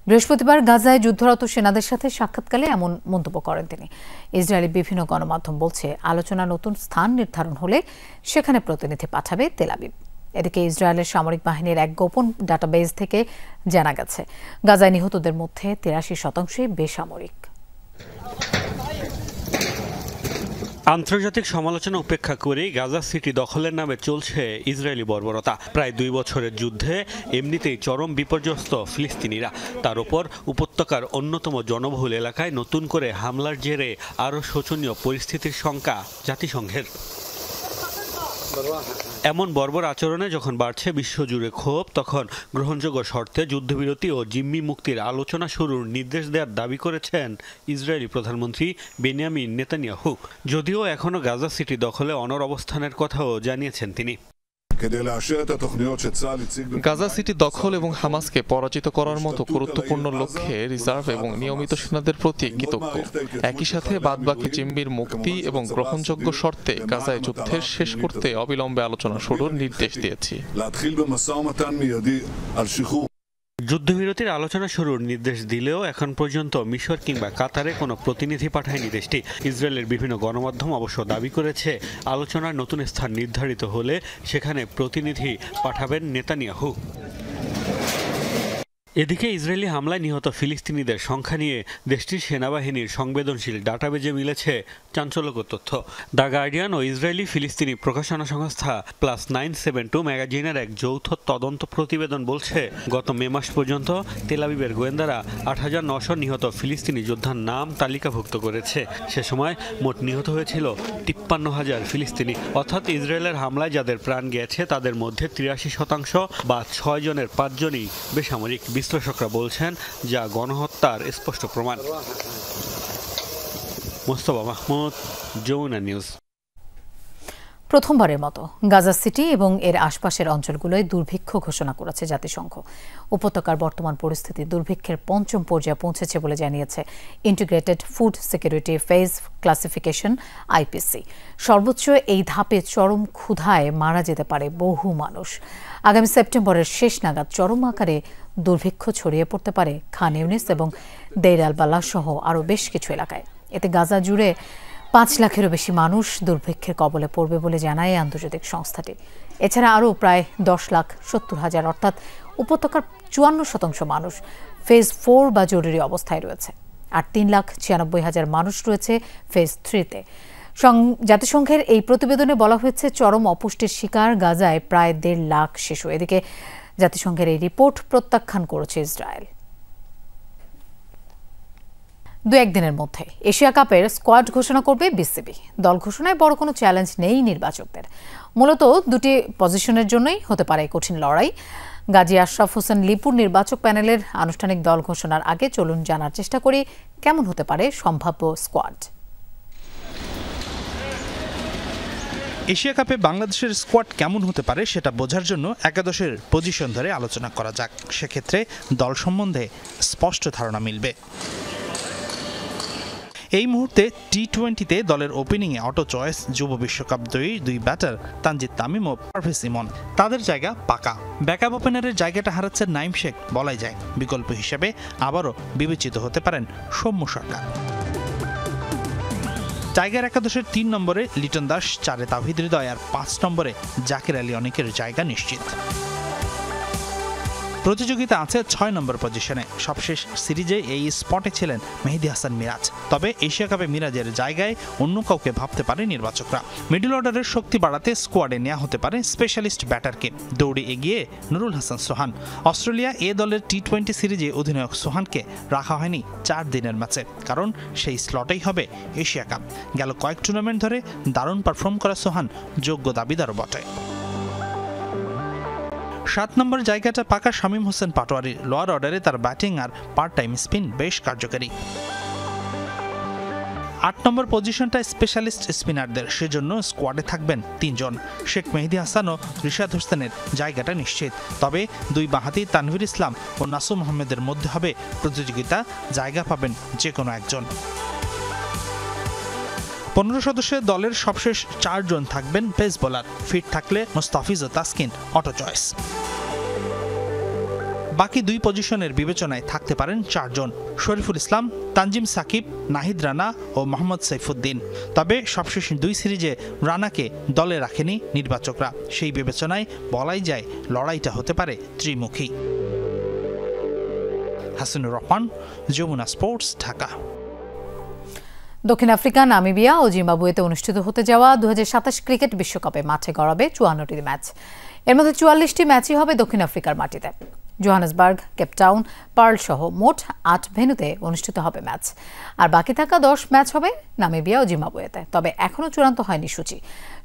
বৃহস্পতিবার গাজায় যুদ্ধরত সেনাদের সাথে সাক্ষাৎকালে এমন মন্তব্য করেন তিনি। ইসরায়েলি বিভিন্ন গণমাধ্যম বলছে, আলোচনা নতুন স্থান নির্ধারণ হলে সেখানে প্রতিনিধি পাঠাবে তেল আবিব। এদিকে ইসরায়েলের সামরিক বাহিনীর এক গোপন ডাটাবেজ থেকে জানা গেছে, গাজায় নিহতদের মধ্যে 83% বেসামরিক।
আন্তর্জাতিক সমালোচনা উপেক্ষা করে গাজা সিটি দখলের নামে চলছে ইসরায়েলি বর্বরতা। প্রায় 2 বছরের যুদ্ধে এমনিতেই চরম বিপর্যস্ত ফিলিস্তিনিরা, তার উপর উপত্যকার অন্যতম জনবহুল এলাকায় নতুন করে হামলার জেরে আরও শোচনীয় পরিস্থিতির শঙ্কা জাতিসংঘের। এমন বর্বর আচরণে যখন বাড়ছে বিশ্বজুড়ে ক্ষোভ, তখন গ্রহণযোগ্য শর্তে যুদ্ধবিরতি ও জিম্মি মুক্তির আলোচনা শুরুর নির্দেশ দেওয়ার দাবি করেছেন ইসরায়েলি প্রধানমন্ত্রী বেনিয়ামিন নেতানিয়াহু। যদিও এখনও গাজা সিটি দখলে অনড় অবস্থানের কথাও জানিয়েছেন তিনি।
গাজা সিটি দখল এবং হামাসকে পরাজিত করার মতো গুরুত্বপূর্ণ লক্ষ্যে রিজার্ভ এবং নিয়মিত সেনাদের প্রতি কৃতজ্ঞ। একই সাথে বাদবাকি জিম্মির মুক্তি এবং গ্রহণযোগ্য শর্তে গাজায় যুদ্ধের শেষ করতে অবিলম্বে আলোচনা শুরুর নির্দেশ দিয়েছি।
যুদ্ধবিরতির আলোচনা শুরুর নির্দেশ দিলেও এখন পর্যন্ত মিশর কিংবা কাতারে কোনো প্রতিনিধি পাঠায়নি দেশটি। ইসরায়েলের বিভিন্ন গণমাধ্যম অবশ্য দাবি করেছে, আলোচনার নতুন স্থান নির্ধারিত হলে সেখানে প্রতিনিধি পাঠাবেন নেতানিয়াহু। এদিকে ইসরায়েলি হামলায় নিহত ফিলিস্তিনিদের সংখ্যা নিয়ে দেশটির সেনাবাহিনীর সংবেদনশীল ডাটাবেজে মিলেছে চাঞ্চল্যকর তথ্য। দ্য গার্ডিয়ান ও ইসরায়েলি ফিলিস্তিনি প্রকাশনা সংস্থা +972 ম্যাগাজিনের এক যৌথ তদন্ত প্রতিবেদন বলছে, গত মে মাস পর্যন্ত তেল আবিবের গোয়েন্দারা ৮৯০০ নিহত ফিলিস্তিনি যোদ্ধার নাম তালিকাভুক্ত করেছে। সে সময় মোট নিহত হয়েছিল ৫৩,০০০ ফিলিস্তিনি। অর্থাৎ ইসরায়েলের হামলায় যাদের প্রাণ গেছে তাদের মধ্যে ৮৩% বা 6 জনের 5 জনই বেসামরিক। বিশ্লেষকরা বলছেন, যা গণহত্যার স্পষ্ট প্রমাণ। মোস্তফা মাহমুদ, যমুনা নিউজ।
প্রথমবারের মতো গাজা সিটি এবং এর আশপাশের অঞ্চলগুলোয় দুর্ভিক্ষ ঘোষণা করেছে জাতিসংঘ। উপত্যকার বর্তমান পরিস্থিতি দুর্ভিক্ষের 5ম পর্যায়ে পৌঁছেছে বলে জানিয়েছে integrated food security phase classification IPC। সর্বোচ্চ এই ধাপে চরম ক্ষুধায় মারা যেতে পারে বহু মানুষ। আগামী সেপ্টেম্বরের শেষ নাগাদ চরম আকারে দুর্ভিক্ষ ছড়িয়ে পড়তে পারে খান ইউনিস এবং দেইর আল বালাহ সহ আরও বেশ কিছু এলাকায়। এতে গাজা জুড়ে 5 লাখেরও বেশি মানুষ দুর্ভিক্ষের কবলে পড়বে বলে জানায় আন্তর্জাতিক সংস্থাটি। এছাড়া আরও প্রায় 10,70,000 অর্থাৎ উপত্যকার 54% মানুষ ফেজ 4 বা জরুরি অবস্থায় রয়েছে, আর 3,96,000 মানুষ রয়েছে ফেজ 3-তে। জাতিসংঘের এই প্রতিবেদনে বলা হয়েছে, চরম অপুষ্টির শিকার গাজায় প্রায় 1.5 লাখ শিশু। এদিকে জাতিসংঘের এই রিপোর্ট প্রত্যাখ্যান করেছে ইসরায়েল। 2-1 দিনের মধ্যে এশিয়া কাপের স্কোয়াড ঘোষণা করবে বিসিবি। দল ঘোষণায় বড় কোনো চ্যালেঞ্জ নেই নির্বাচকদের। মূলত 2টি পজিশনের জন্যই হতে পারে কঠিন লড়াই। গাজী আশরাফ হোসেন লিপুর নির্বাচক প্যানেলের আনুষ্ঠানিক দল ঘোষণার আগে চলুন জানার চেষ্টা করি কেমন হতে পারে সম্ভাব্য স্কোয়াড।
এশিয়া কাপে বাংলাদেশের স্কোয়াড কেমন হতে পারে সেটা বোঝার জন্য একাদশের পজিশন ধরে আলোচনা করা যাক। সেক্ষেত্রে দল সম্বন্ধে স্পষ্ট ধারণা মিলবে। এই মুহূর্তে টি-20তে দলের ওপেনিংয়ে অটো চয়েস যুব বিশ্বকাপ জয়ী দুই ব্যাটার তানজিদ তামিম ও পারভেজ ইমন। তাদের জায়গা পাকা। ব্যাকআপ ওপেনারের জায়গাটা হারাচ্ছেন নাইম শেখ, বলাই যায় বিকল্প হিসেবে আবারও বিবেচিত হতে পারেন সৌম্য সরকার। টাইগার একাদশের ৩ নম্বরে লিটন দাস, ৪-এ তাওহিদ হৃদয় আর ৫ নম্বরে জাকির আলী অনেকের জায়গা নিশ্চিত। প্রতিযোগিতা আছে ৬ নম্বর পজিশনে। সবশেষ সিরিজে এই স্পটে ছিলেন মেহেদী হাসান মিরাজ। তবে এশিয়া কাপে মিরাজের জায়গায় অন্য কাউকে ভাবতে পারে নির্বাচকরা। মিডল অর্ডারের শক্তি বাড়াতে স্কোয়াডে নেওয়া হতে পারে স্পেশালিস্ট ব্যাটারকে। দৌড়ে এগিয়ে নুরুল হাসান সোহান। অস্ট্রেলিয়া এ দলের টি-20 সিরিজে অধিনায়ক সোহানকে রাখা হয়নি ৪ দিনের ম্যাচে, কারণ সেই স্লটেই হবে এশিয়া কাপ। গেল কয়েক টুর্নামেন্ট ধরে দারুণ পারফর্ম করা সোহান যোগ্য দাবিদারও বটে। ৭ নম্বর জায়গাটা পাকা শামীম হোসেন পাটোয়ারির। লোয়ার অর্ডারে তার ব্যাটিং আর পার্ট টাইম স্পিন বেশ কার্যকারী। ৮ নম্বর পজিশনটা স্পেশালিস্ট স্পিনারদের, সেজন্য স্কোয়াডে থাকবেন ৩ জন। শেখ মেহেদী হাসান ও রিশাদ হোসেনের জায়গাটা নিশ্চিত। তবে দুই বাঁহাতি তানভীর ইসলাম ও নাসুম আহমেদের মধ্যে হবে প্রতিযোগিতা, জায়গা পাবেন যে কোনো একজন। ১৫ সদস্যের দলের সবশেষ ৪ জন থাকবেন পেস বোলার। ফিট থাকলে মোস্তাফিজ ও তাসকিন অটো চয়েস। বাকি ২ পজিশনের বিবেচনায় থাকতে পারেন ৪ জন: শরীফুল ইসলাম, তানজিম সাকিব, নাহিদ রানা ও মোহাম্মদ সাইফুদ্দিন। তবে সবশেষ ২ সিরিজে রানাকে দলে রাখেনি নির্বাচকরা। সেই বিবেচনায় বলাই যায় লড়াইটা হতে পারে ত্রিমুখী। হাসানুর রহমান, যমুনা স্পোর্টস, ঢাকা।
দক্ষিণ আফ্রিকা, নামিবিয়া ও জিম্বাবুয়েতে অনুষ্ঠিত হতে যাওয়া ২০২৭ ক্রিকেট বিশ্বকাপে মাঠে গড়াবে ৫৪টি ম্যাচ। এর মধ্যে ৪৪টি ম্যাচই হবে দক্ষিণ আফ্রিকার মাটিতে। জোহানেসবার্গ, কেপটাউন, পার্ল সহ মোট ৮ ভেন্যুতে অনুষ্ঠিত হবে ম্যাচ। আর বাকি থাকা ১০ ম্যাচ হবে নামিবিয়া ও জিম্বাবুয়েতে। তবে এখনও চূড়ান্ত হয়নি সূচি।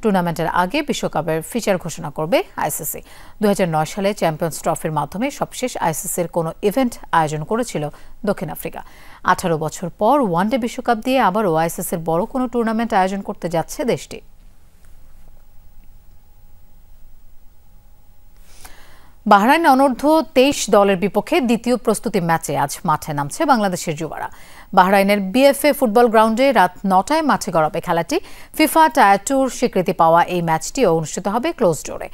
টুর্নামেন্টের আগে বিশ্বকাপের ফিচার ঘোষণা করবে আইসিসি। ২০০৯ সালে চ্যাম্পিয়ন্স ট্রফির মাধ্যমে সবশেষ আইসিসির কোনো ইভেন্ট আয়োজন করেছিল দক্ষিণ আফ্রিকা। ১৮ বছর পর ওয়ানডে বিশ্বকাপ দিয়ে আবারও আইসিসির বড় কোনো টুর্নামেন্ট আয়োজন করতে যাচ্ছে দেশটি। বাহরাইন অনূর্ধ্ব ২৩ দলের বিপক্ষে দ্বিতীয় প্রস্তুতি ম্যাচে আজ মাঠে নামছে বাংলাদেশের যুবারা। বাহরাইনের বিএফএ ফুটবল গ্রাউন্ডে রাত ৯টায় মাঠে গড়াবে খেলাটি। ফিফা টায়ার 2 স্বীকৃতি পাওয়া এই ম্যাচটিও অনুষ্ঠিত হবে ক্লোজ ডোরে।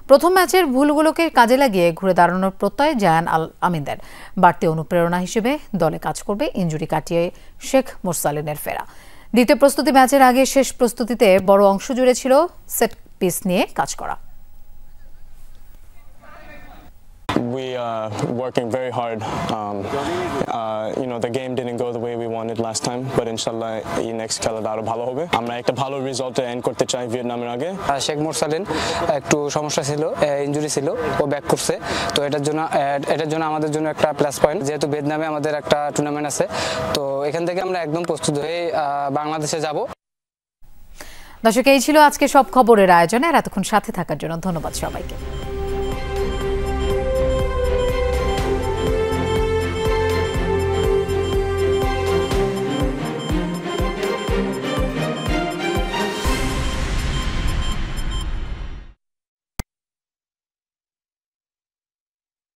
প্রথম ম্যাচের ভুলগুলোকে কাজে লাগিয়ে ঘুরে দাঁড়ানোর প্রত্যয় জায়ান আল আমিনদের। বাড়তি অনুপ্রেরণা হিসেবে দলে কাজ করবে ইনজুরি কাটিয়ে শেখ মুরসালিনের ফেরা। দ্বিতীয় প্রস্তুতি ম্যাচের আগে শেষ প্রস্তুতিতে বড় অংশ জুড়ে ছিল সেট পিস নিয়ে কাজ করা।
We are working very hard. The game didn't go the way we wanted last time, but inshallah next খেলাটা আরো ভালো হবে। আমরা একটা ভালো রেজাল্ট এন্ড করতে চাই ভিয়েতনামের আগে। শেখ মুরসালিন একটু সমস্যা ছিল, ইনজুরি ছিল, ও ব্যাক করছে। তো এটার জন্য আমাদের জন্য একটা প্লাস পয়েন্ট, যেহেতু ভিয়েতনামে আমাদের একটা টুর্নামেন্ট আছে। তো এখান থেকে আমরা একদম প্রস্তুত হয়ে বাংলাদেশে যাব।
দর্শক, এই ছিল আজকে সব খবরের আয়োজনে। এতক্ষণ সাথে থাকার জন্য ধন্যবাদ সবাইকে।